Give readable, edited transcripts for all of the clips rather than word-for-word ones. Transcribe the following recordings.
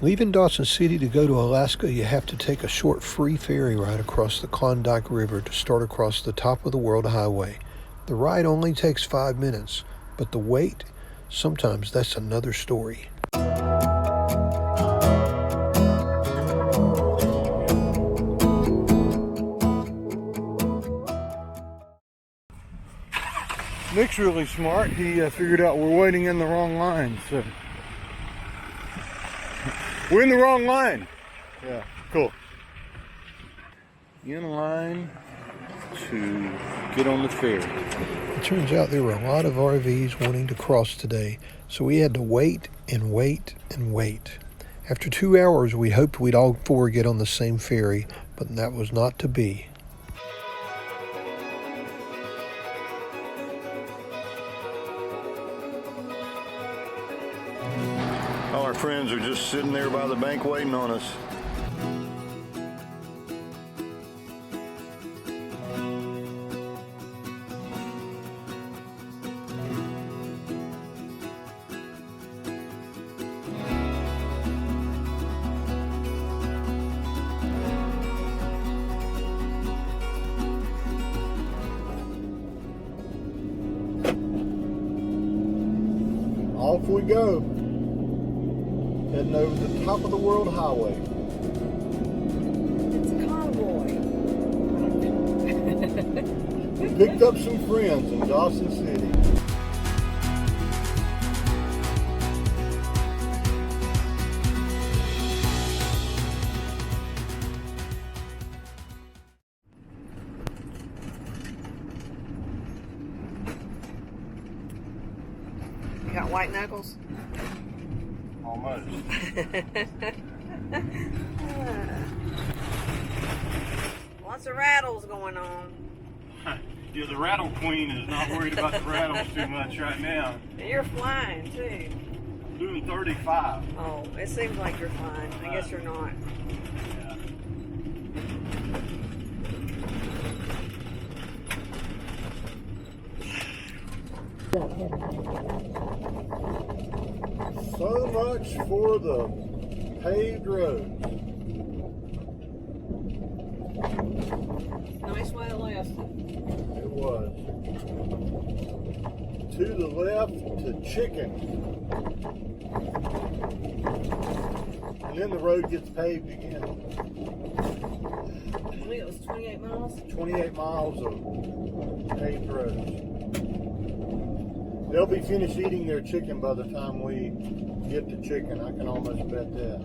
Leaving Dawson City to go to Alaska, you have to take a short free ferry ride across the Klondike River to start across the top of the world highway. The ride only takes 5 minutes, but the wait, sometimes that's another story. Nick's really smart. He figured out we're waiting in the wrong line, so we're in the wrong line. Yeah, cool. In line to get on the ferry. It turns out there were a lot of RVs wanting to cross today, so we had to wait and wait and wait. After 2 hours, we hoped we'd all four get on the same ferry, but that was not to be. All our friends are just sitting there by the bank waiting on us. Off we go. Heading over the top of the world highway. It's a convoy. We picked up some friends in Dawson City. You got white knuckles? Almost. Lots of rattles going on. Yeah, the rattle queen is not worried about the rattles too much right now. And you're flying too. I'm doing 35. Oh, it seems like you're flying. I guess you're not. Yeah. So much for the paved roads. Nice way to left. It was. To the left to chicken. And then the road gets paved again. I believe it was 28 miles. 28 miles of paved roads. They'll be finished eating their chicken by the time we get to chicken. I can almost bet that.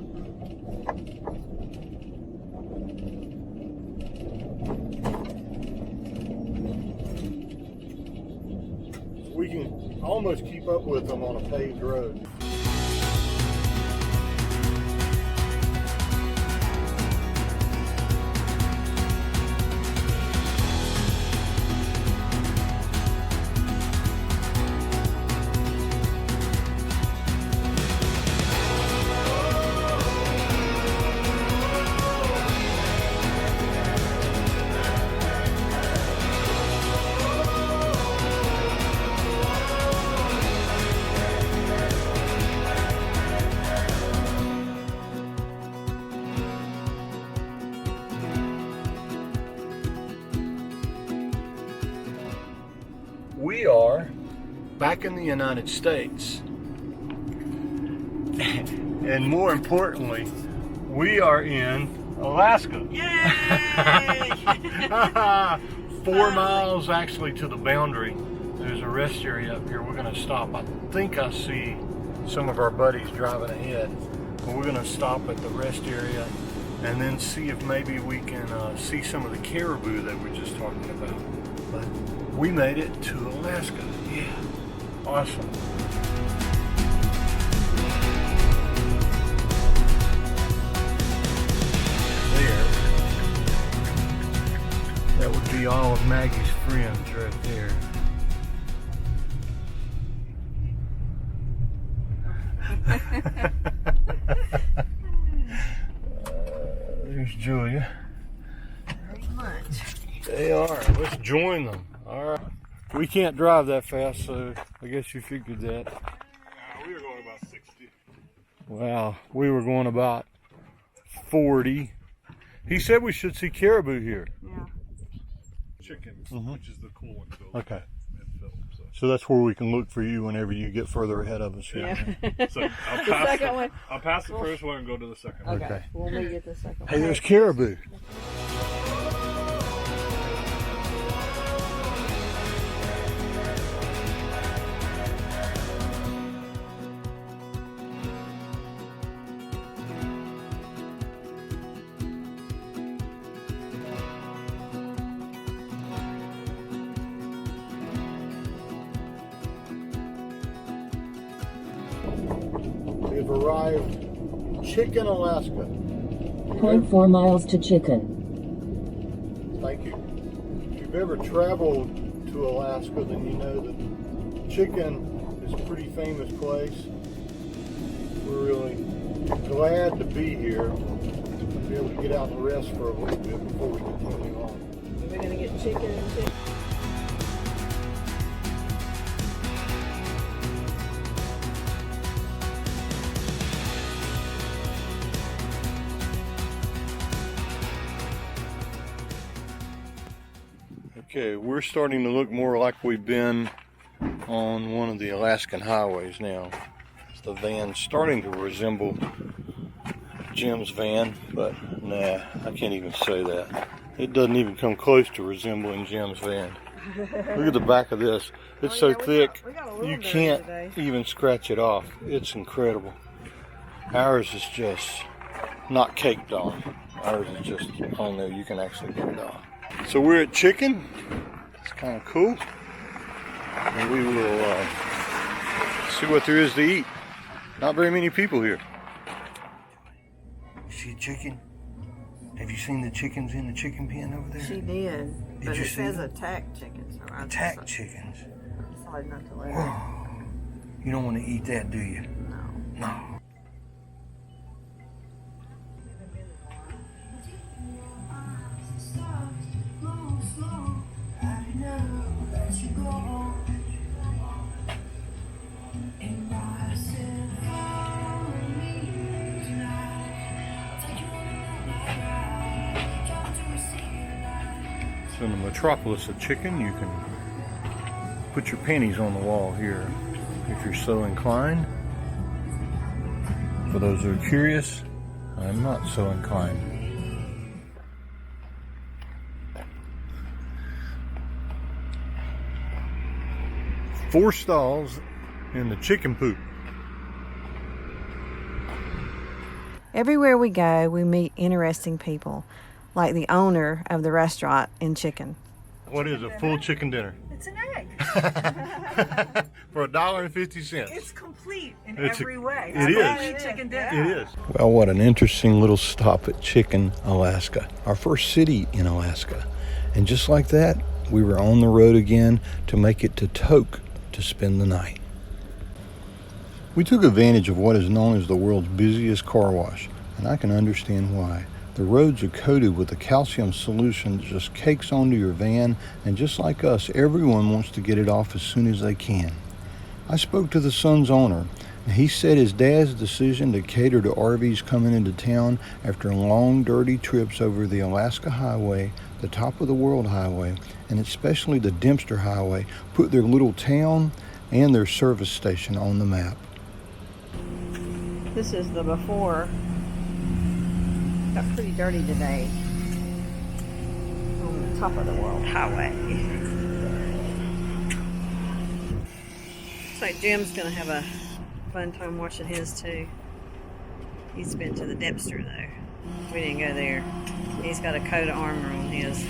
We can almost keep up with them on a paved road. We are back in the United States. And more importantly, we are in Alaska. Yay! 4 miles actually to the boundary. There's a rest area up here. We're going to stop. I think I see some of our buddies driving ahead. But we're going to stop at the rest area and then see if maybe we can see some of the caribou that we're just talking about. But we made it to Alaska. Yeah, awesome. There. That would be all of Maggie's friends right there. There's Julia. Very much. They are. Let's join them. All right. We can't drive that fast, so I guess you figured that. We were going about 60. Well, we were going about 40. He said we should see caribou here. Yeah. Chickens, Mhm. which is the cool one to go Okay. and film. So that's where we can look for you whenever you get further ahead of us here. Yeah. So I'll The pass second one. I'll pass the first one and go to the second one. Okay. Okay. We'll meet you at the second Hey, one. there's caribou. We've arrived Chicken, Alaska. 0.4 miles to Chicken. Thank you. If you've ever traveled to Alaska, then you know that Chicken is a pretty famous place. We're really glad to be here and be able to get out and rest for a little bit before we continue on. We're gonna get chicken and chicken. Okay, we're starting to look more like we've been on one of the Alaskan highways now. The van's starting to resemble Jim's van, but nah, I can't even say that. It doesn't even come close to resembling Jim's van. Look at the back of this. It's so thick, we got a little you dirty can't today. even scratch it off. It's incredible. Ours is just not caked on. Ours is just on there. You can actually get it off. So we're at Chicken. It's kind of cool. And we will see what there is to eat. Not very many people here. See a chicken? Have you seen the chickens in the chicken pen over there? She did. But you it see says them? attack chicken, so I Attack chickens. decided not to let her. You don't want to eat that, do you? No. No. So in the metropolis of Chicken, you can put your pennies on the wall here if you're so inclined. For those who are curious, I'm not so inclined. Four stalls in the chicken poop. Everywhere we go, we meet interesting people, like the owner of the restaurant in Chicken. What is a full chicken dinner? It's an egg. For $1.50. It's complete in It's every way. it It's is. only chicken dinner. It is. Well, what an interesting little stop at Chicken, Alaska. Our first city in Alaska. And just like that, we were on the road again to make it to Tok to spend the night. We took advantage of what is known as the world's busiest car wash, and I can understand why. The roads are coated with a calcium solution that just cakes onto your van, and just like us, everyone wants to get it off as soon as they can. I spoke to the son's owner, and he said his dad's decision to cater to RVs coming into town after long, dirty trips over the Alaska Highway, the top of the world highway, and especially the Dempster Highway, put their little town and their service station on the map. This is the before. Got pretty dirty today on the top of the world highway. Looks like Jim's gonna have a fun time washing his too. He's been to the Dempster though. We didn't go there. He's got a coat of armor on his.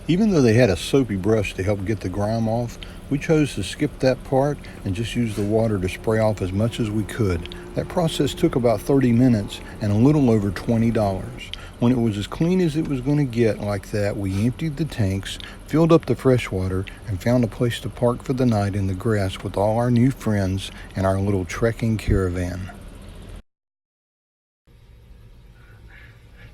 Even though they had a soapy brush to help get the grime off, we chose to skip that part and just use the water to spray off as much as we could. That process took about 30 minutes and a little over $20. When it was as clean as it was going to get like that, we emptied the tanks, filled up the fresh water, and found a place to park for the night in the grass with all our new friends and our little trekking caravan.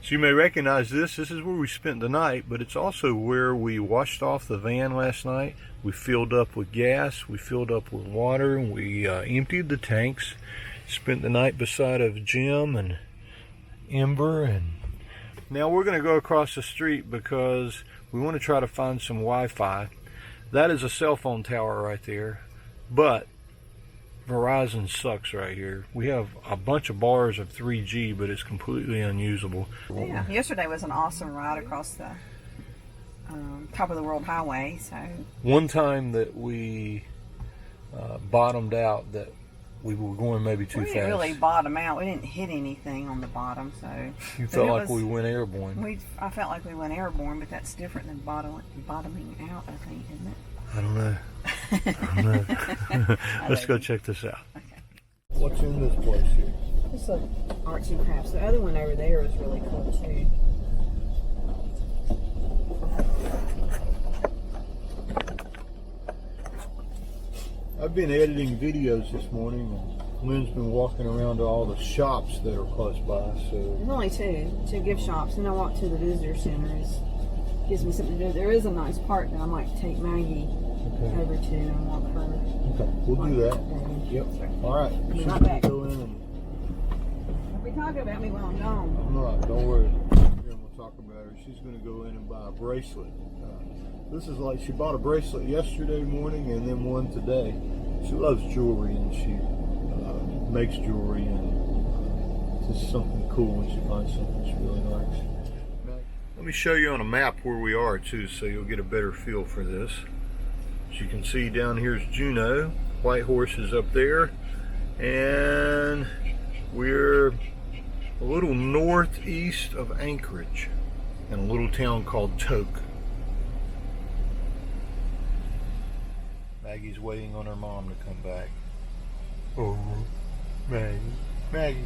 So you may recognize this. This is where we spent the night, but it's also where we washed off the van last night. We filled up with gas, we filled up with water, and we emptied the tanks. Spent the night beside of Jim and Ember, and now we're going to go across the street because we want to try to find some Wi-Fi. That is a cell phone tower right there, but Verizon sucks right here. We have a bunch of bars of 3G, but it's completely unusable. Yeah, yesterday was an awesome ride across the top of the world highway. So one time that we bottomed out, that we were going maybe too fast. We didn't really bottom out. We didn't hit anything on the bottom, so you felt like we went airborne. I felt like we went airborne, but that's different than bottoming out, I think, isn't it? I don't know. I don't know. Let's go check this out. Okay. What's in this place here? It's a arts and crafts. The other one over there is really cool too. I've been editing videos this morning, and Lynn's been walking around to all the shops that are close by. So There's only two gift shops, and I walk to the visitor center. It gives me something to do. There is a nice park that I might take Maggie over to and walk her. Okay, we'll do that. Yep. All right. She's gonna go in and. Don't be talking about me while I'm gone. I'm not. Don't worry. Here, we'll talk about her. She's gonna go in and buy a bracelet. This is like, she bought a bracelet yesterday morning and then one today. She loves jewelry, and she makes jewelry, and it's just something cool when she finds something she really likes. Let me show you on a map where we are too, so you'll get a better feel for this. As you can see, down here's Juneau. White Horse is up there, and we're a little northeast of Anchorage in a little town called Toke. Maggie's waiting on her mom to come back. Oh, Maggie.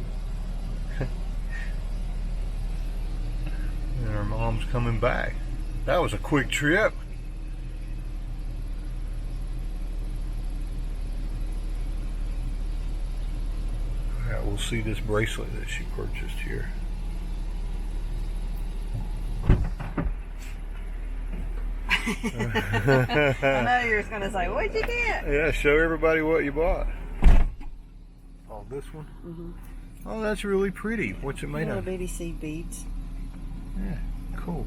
And her mom's coming back. That was a quick trip. Alright, we'll see this bracelet that she purchased here. I know you were going to say, what'd you get? Yeah, show everybody what you bought. Oh, this one? Mm-hmm. Oh, that's really pretty. What's it made of? Little BBC beads. Yeah, cool.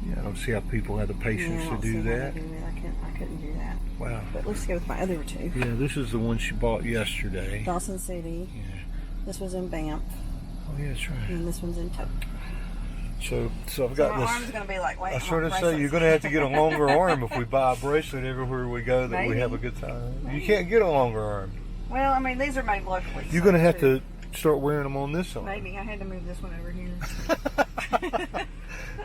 Yeah, I don't see how people have the patience to do that. I couldn't do that. Wow. But let's go with my other two. Yeah, this is the one she bought yesterday. Dawson City. Yeah. This was in Banff. Oh, yeah, that's right. And this one's in Toke. So I've got my this. arm's going to be like, wait, I sort of say you're going to have to get a longer arm if we buy a bracelet everywhere we go that we have a good time. Maybe. You can't get a longer arm. Well, I mean, these are made locally. You're going to have to start wearing them on this arm. Maybe. I had to move this one over here.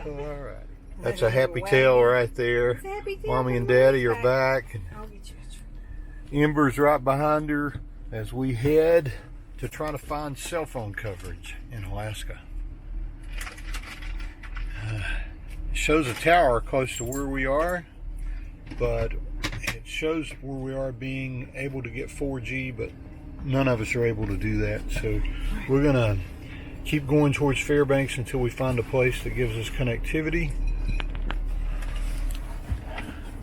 All right. That's a happy tale right there. Mommy and Daddy are back. I'll get you. Ember's right behind her as we head to try to find cell phone coverage in Alaska. It shows a tower close to where we are, but it shows where we are being able to get 4G, but none of us are able to do that. So we're gonna keep going towards Fairbanks until we find a place that gives us connectivity,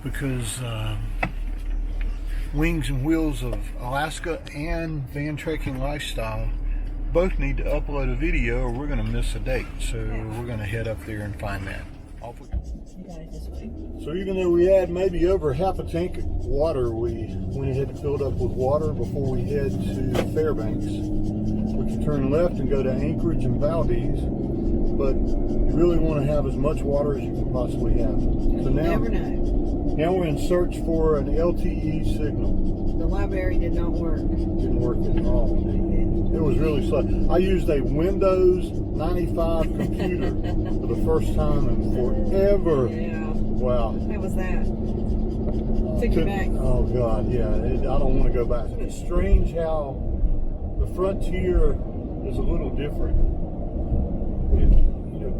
because Wings and Wheels of Alaska and Van Trekking Lifestyle both need to upload a video or we're going to miss a date. So we're going to head up there and find that. Off we go. So even though we had maybe over half a tank of water, we went ahead and filled up with water before we head to Fairbanks. We can turn left and go to Anchorage and Valdez, but you really want to have as much water as you can possibly have. So now we're in search for an LTE signal. The library did not work. Didn't work at all. It was really slow. I used a Windows 95 computer for the first time in forever. Yeah. Wow. How was that? Took you back. Oh God, yeah. I don't want to go back. It's strange how the frontier is a little different.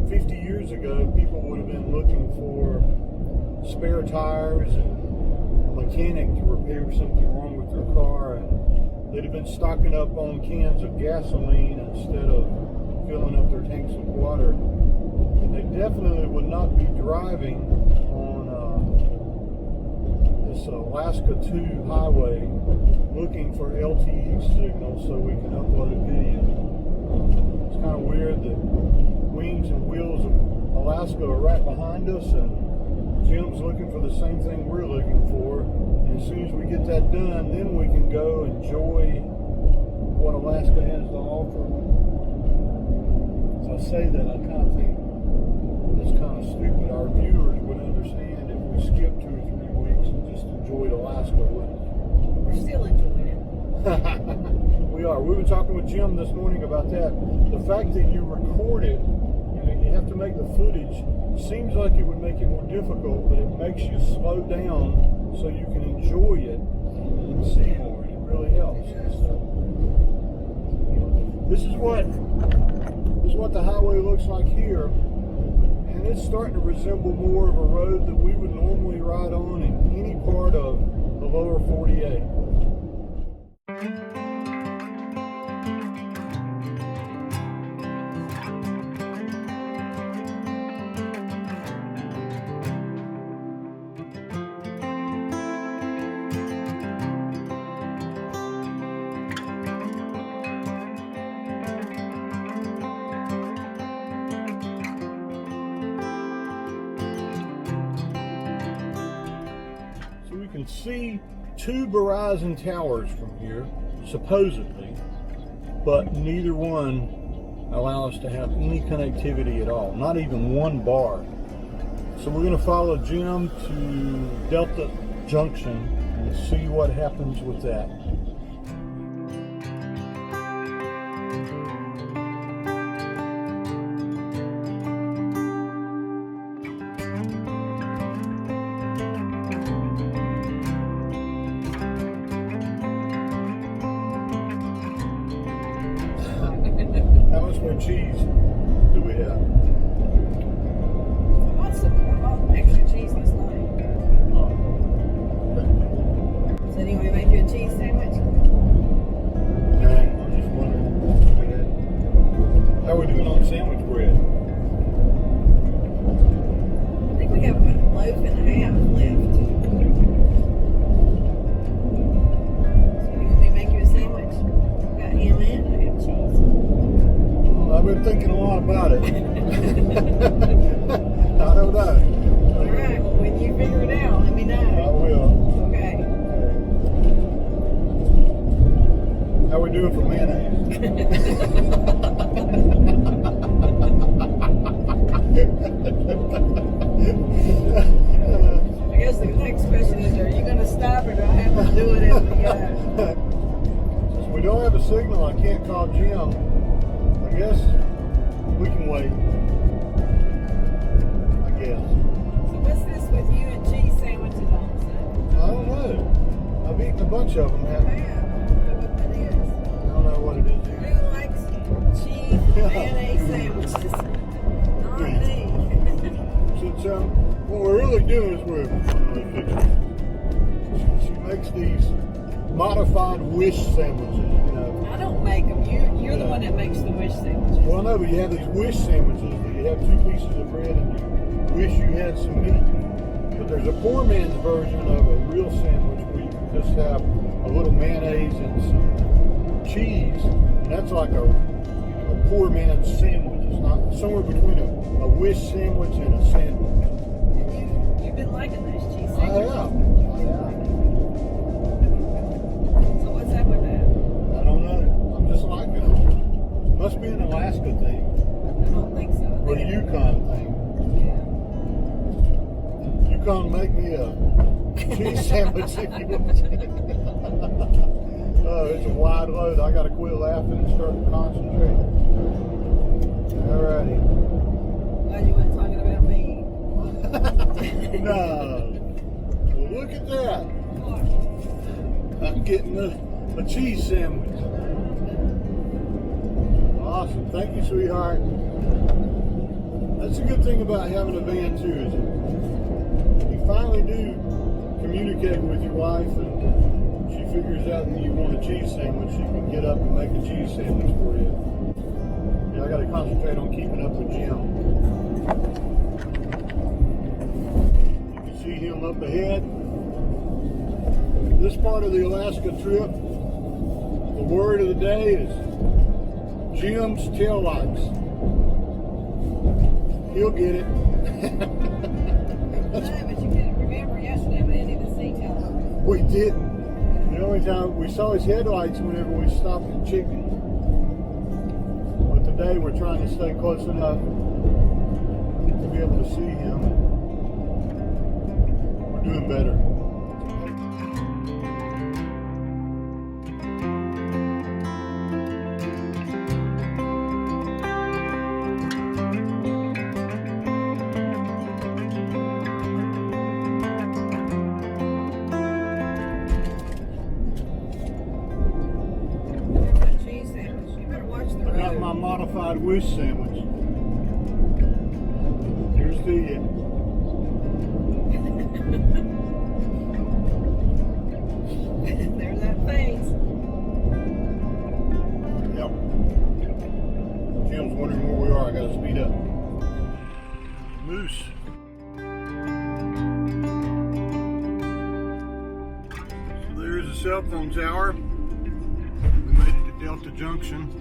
50 years ago, people would have been looking for spare tires and a mechanic to repair something wrong with their car, and they'd have been stocking up on cans of gasoline instead of filling up their tanks with water. And they definitely would not be driving on this Alaska 2 highway looking for LTE signals so we can upload a video. It's kind of weird that Wings and Wheels of Alaska are right behind us, and Jim's looking for the same thing we're looking for. And as soon as we get that done, then we can go enjoy what Alaska has to offer. As I say that, I kind of think it's kind of stupid. Our viewers would understand if we skipped 2 or 3 weeks and just enjoyed Alaska, wouldn't we? We're still enjoying it. We are. We were talking with Jim this morning about that. The fact that you record it, you have to make the footage, seems like it would make it more difficult, but it makes you slow down so you can enjoy it and see more. And it really helps. So, this is what the highway looks like here, and it's starting to resemble more of a road that we would normally ride on in any part of the lower 48. Can see 2 Verizon towers from here, supposedly, but neither one allow us to have any connectivity at all, not even one bar. So we're going to follow Jim to Delta Junction and see what happens with that. How much more cheese do we have? I want extra cheese this night. Oh. So do you want me to make you a cheese sandwich? No, I'm just wondering. How are we doing on sandwich bread? I think we have a loaf and a half left. So do you want me to make you a sandwich? Got ham and I have cheese. I've been thinking a lot about it. I don't know. All right, well, when you figure it out, let me know. I will. Okay. How we doing for mayonnaise? I guess the next question is, are you going to stop or do I have to do it as we go? Since we don't have a signal, I can't call Jim. I guess we can wait. I guess. So what's this with you and cheese sandwiches all of a sudden? I don't know. I've eaten a bunch of them, haven't I? Yeah, I don't know what that is. I don't know what it is either. Who likes cheese and mayonnaise sandwiches? Not me. Since what we're really doing is she makes these modified wish sandwiches, you know. I don't make them. You're the one that makes the wish sandwiches. Well, I know, but you have these wish sandwiches that you have 2 pieces of bread and you wish you had some meat. But there's a poor man's version of a real sandwich where you can just have a little mayonnaise and some cheese. And that's like a poor man's sandwich. It's not somewhere between a wish sandwich and a sandwich. You've been liking those cheese I sandwiches. have. So what's up with that? I don't know. I'm just liking them. Must be an Alaska thing. I don't think so. Or a Yukon thing. Yeah. Yukon, make me a cheese sandwich if you want. Oh, it's a wide load. I gotta quit laughing and start concentrating. Alrighty. Glad you weren't talking about me. No. Well, look at that. I'm getting a cheese sandwich. Awesome. Thank you, sweetheart. That's a good thing about having a van too, is you finally do communicate with your wife and she figures out that you want a cheese sandwich, she can get up and make a cheese sandwich for you. Yeah, I gotta concentrate on keeping up with Jim. You can see him up ahead. This part of the Alaska trip, the word of the day is Jim's taillights. He'll get it. But you couldn't remember yesterday with any of the sea taillights. We didn't. The only time we saw his headlights whenever we stopped at Chicken. But today we're trying to stay close enough to be able to see him. We're doing better. Cheese sandwich. You better watch the I got road. my modified wish sandwich. Here's to you. There's that face. Yep. Jim's wondering where we are. I gotta speed up. Moose. So there's the cell phone tower. We made it to Delta Junction.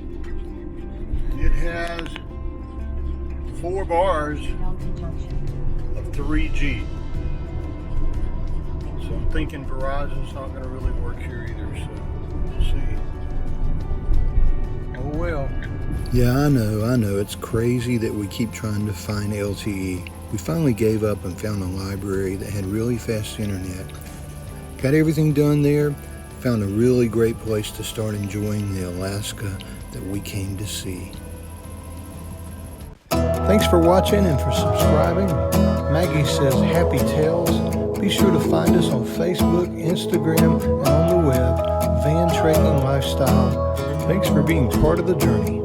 It has 4 bars of 3G. So I'm thinking Verizon's not going to really work here either, so we'll see. Oh well. Yeah, I know. It's crazy that we keep trying to find LTE. We finally gave up and found a library that had really fast internet. Got everything done there. Found a really great place to start enjoying the Alaska that we came to see. Thanks for watching and for subscribing. Maggie says happy tales. Be sure to find us on Facebook, Instagram, and on the web, Van Trekking Lifestyle. Thanks for being part of the journey.